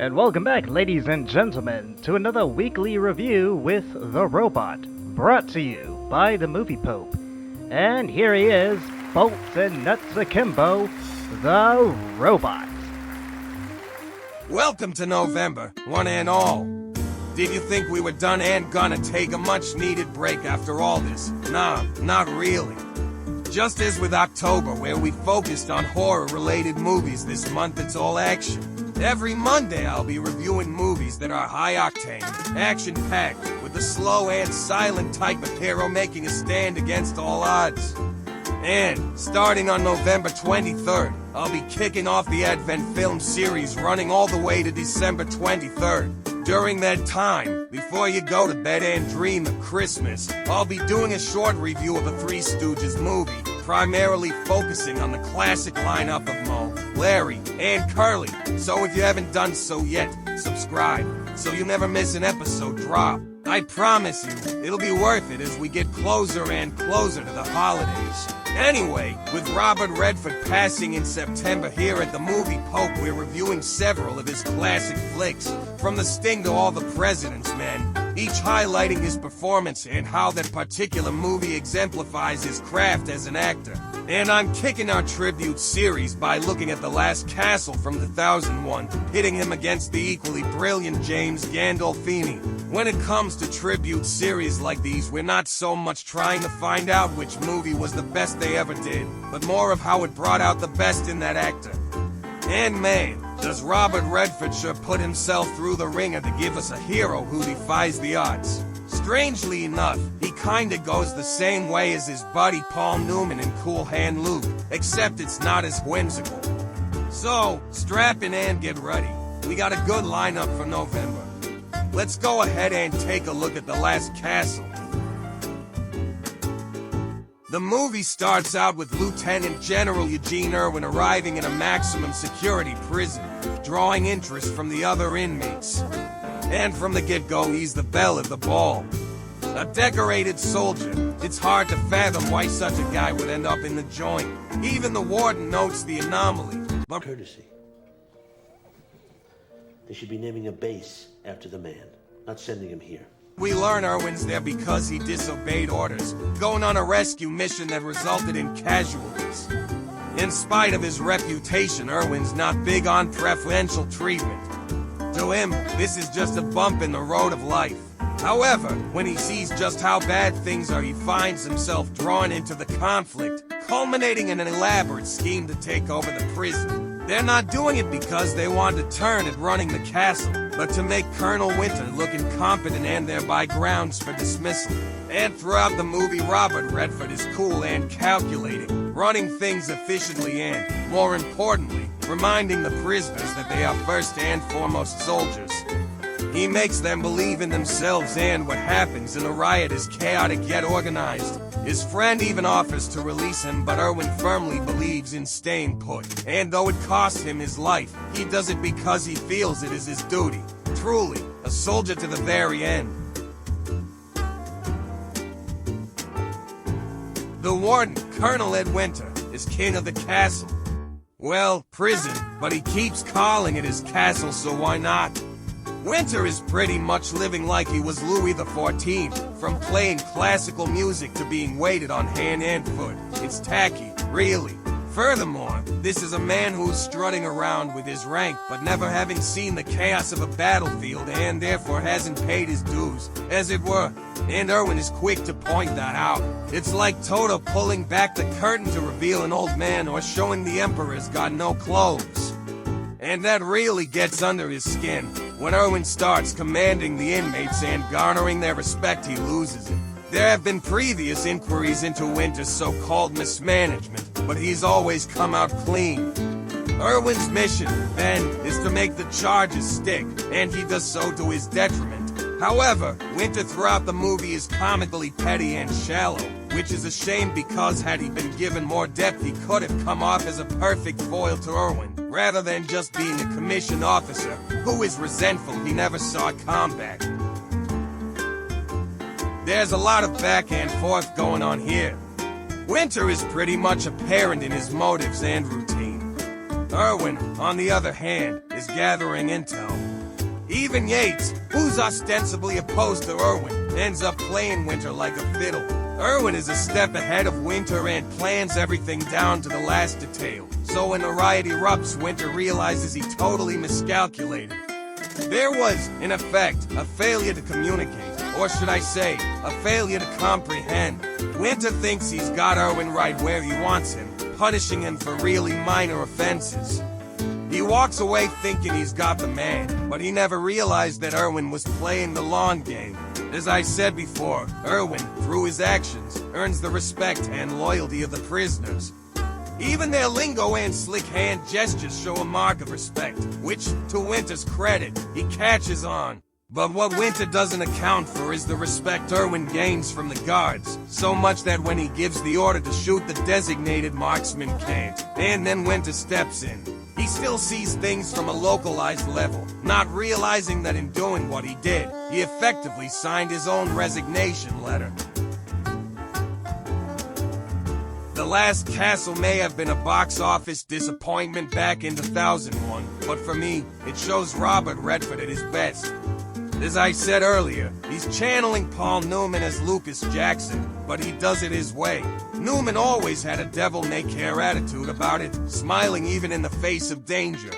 And welcome back, ladies and gentlemen, to another weekly review with The Robot, brought to you by the Movie Pope. And here he is, bolts and nuts akimbo, The Robot. Welcome to November, one and all. Did you think we were done and gonna take a much-needed break after all this? Nah, not really. Just as with October, where we focused on horror-related movies, this month it's all action. Every Monday I'll be reviewing movies that are high-octane, action-packed, with the slow and silent type of hero making a stand against all odds. And, starting on November 23rd, I'll be kicking off the Advent film series running all the way to December 23rd. During that time, before you go to bed and dream of Christmas, I'll be doing a short review of a Three Stooges movie, primarily focusing on the classic lineup of Moe, Larry, and Curly. So if you haven't done so yet, subscribe, so you never miss an episode drop. I promise you, it'll be worth it as we get closer and closer to the holidays. Anyway, with Robert Redford passing in September here at the Movie Pope, we're reviewing several of his classic flicks, from The Sting to All the President's Men, each highlighting his performance and how that particular movie exemplifies his craft as an actor. And I'm kicking our tribute series by looking at The Last Castle from 2001, pitting him against the equally brilliant James Gandolfini. When it comes to tribute series like these, we're not so much trying to find out which movie was the best they ever did, but more of how it brought out the best in that actor. And man, does Robert Redford sure put himself through the ringer to give us a hero who defies the odds. Strangely enough, he kinda goes the same way as his buddy Paul Newman in Cool Hand Luke, except it's not as whimsical. So, strap in and get ready. We got a good lineup for November. Let's go ahead and take a look at The Last Castle. The movie starts out with Lieutenant General Eugene Irwin arriving in a maximum security prison, drawing interest from the other inmates. And from the get-go, he's the belle of the ball. A decorated soldier, it's hard to fathom why such a guy would end up in the joint. Even the warden notes the anomaly, but courtesy. They should be naming a base after the man, not sending him here. we learn Irwin's there because he disobeyed orders, going on a rescue mission that resulted in casualties. In spite of his reputation, Irwin's not big on preferential treatment. To him, this is just a bump in the road of life. However, when he sees just how bad things are, he finds himself drawn into the conflict, culminating in an elaborate scheme to take over the prison. They're not doing it because they want to turn at running the castle, but to make Colonel Winter look incompetent and thereby grounds for dismissal. And throughout the movie, Robert Redford is cool and calculating, running things efficiently and, more importantly, reminding the prisoners that they are first and foremost soldiers. He makes them believe in themselves, and what happens in a riot is chaotic yet organized. His friend even offers to release him, but Irwin firmly believes in staying put. And though it costs him his life, he does it because he feels it is his duty. Truly, a soldier to the very end. The warden, Colonel Ed Winter, is king of the castle. Well, prison, but he keeps calling it his castle, so why not? Winter is pretty much living like he was Louis XIV, from playing classical music to being waited on hand and foot. It's tacky, really. Furthermore, this is a man who's strutting around with his rank but never having seen the chaos of a battlefield and therefore hasn't paid his dues, as it were. And Irwin is quick to point that out. It's like Toto pulling back the curtain to reveal an old man or showing the emperor's got no clothes. And that really gets under his skin. When Irwin starts commanding the inmates and garnering their respect, he loses it. There have been previous inquiries into Winter's so-called mismanagement, but he's always come out clean. Irwin's mission, then, is to make the charges stick, and he does so to his detriment. However, Winter throughout the movie is comically petty and shallow, which is a shame because had he been given more depth, he could have come off as a perfect foil to Irwin, rather than just being a commissioned officer who is resentful he never saw combat. There's a lot of back and forth going on here. Winter is pretty much apparent in his motives and routine. Irwin, on the other hand, is gathering intel, Even Yates, who's ostensibly opposed to Irwin, ends up playing Winter like a fiddle. Irwin is a step ahead of Winter and plans everything down to the last detail. So when the riot erupts, Winter realizes he totally miscalculated. There was, in effect, a failure to communicate, or should I say, a failure to comprehend. Winter thinks he's got Irwin right where he wants him, punishing him for really minor offenses. He walks away thinking he's got the man, but he never realized that Irwin was playing the long game. As I said before, Irwin, through his actions, earns the respect and loyalty of the prisoners. Even their lingo and slick hand gestures show a mark of respect, which, to Winter's credit, he catches on. But what Winter doesn't account for is the respect Irwin gains from the guards, so much that when he gives the order to shoot, the designated marksman can't. And then Winter steps in. He still sees things from a localized level, not realizing that in doing what he did, he effectively signed his own resignation letter. The Last Castle may have been a box office disappointment back in 2001, but for me, it shows Robert Redford at his best. As I said earlier, he's channeling Paul Newman as Lucas Jackson, but he does it his way. Newman always had a devil-may-care attitude about it, smiling even in the face of danger.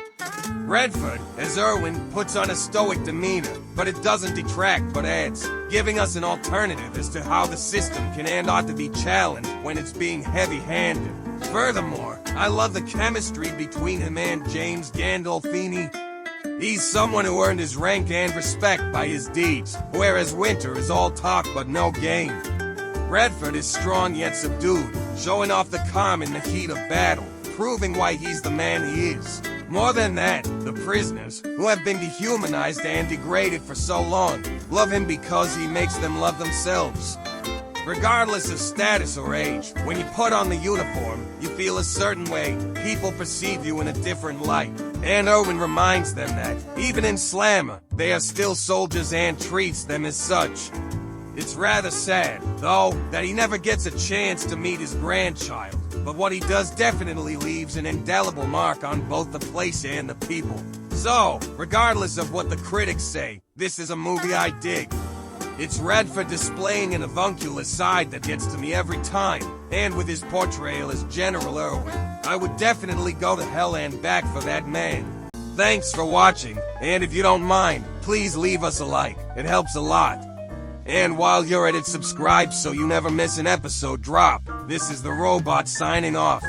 Redford, as Irwin, puts on a stoic demeanor, but it doesn't detract but adds, giving us an alternative as to how the system can and ought to be challenged when it's being heavy-handed. Furthermore, I love the chemistry between him and James Gandolfini. He's someone who earned his rank and respect by his deeds, whereas Winter is all talk but no game. Redford is strong yet subdued, showing off the calm in the heat of battle, proving why he's the man he is. More than that, the prisoners, who have been dehumanized and degraded for so long, love him because he makes them love themselves. Regardless of status or age, when you put on the uniform, you feel a certain way, people perceive you in a different light. And Irwin reminds them that, even in Slammer, they are still soldiers and treats them as such. It's rather sad, though, that he never gets a chance to meet his grandchild, but what he does definitely leaves an indelible mark on both the place and the people. So, regardless of what the critics say, this is a movie I dig. It's Redford displaying an avuncular side that gets to me every time, and with his portrayal as General Irwin, I would definitely go to hell and back for that man. Thanks for watching, and if you don't mind, please leave us a like, it helps a lot. And while you're at it, subscribe so you never miss an episode drop. This is the Robot signing off.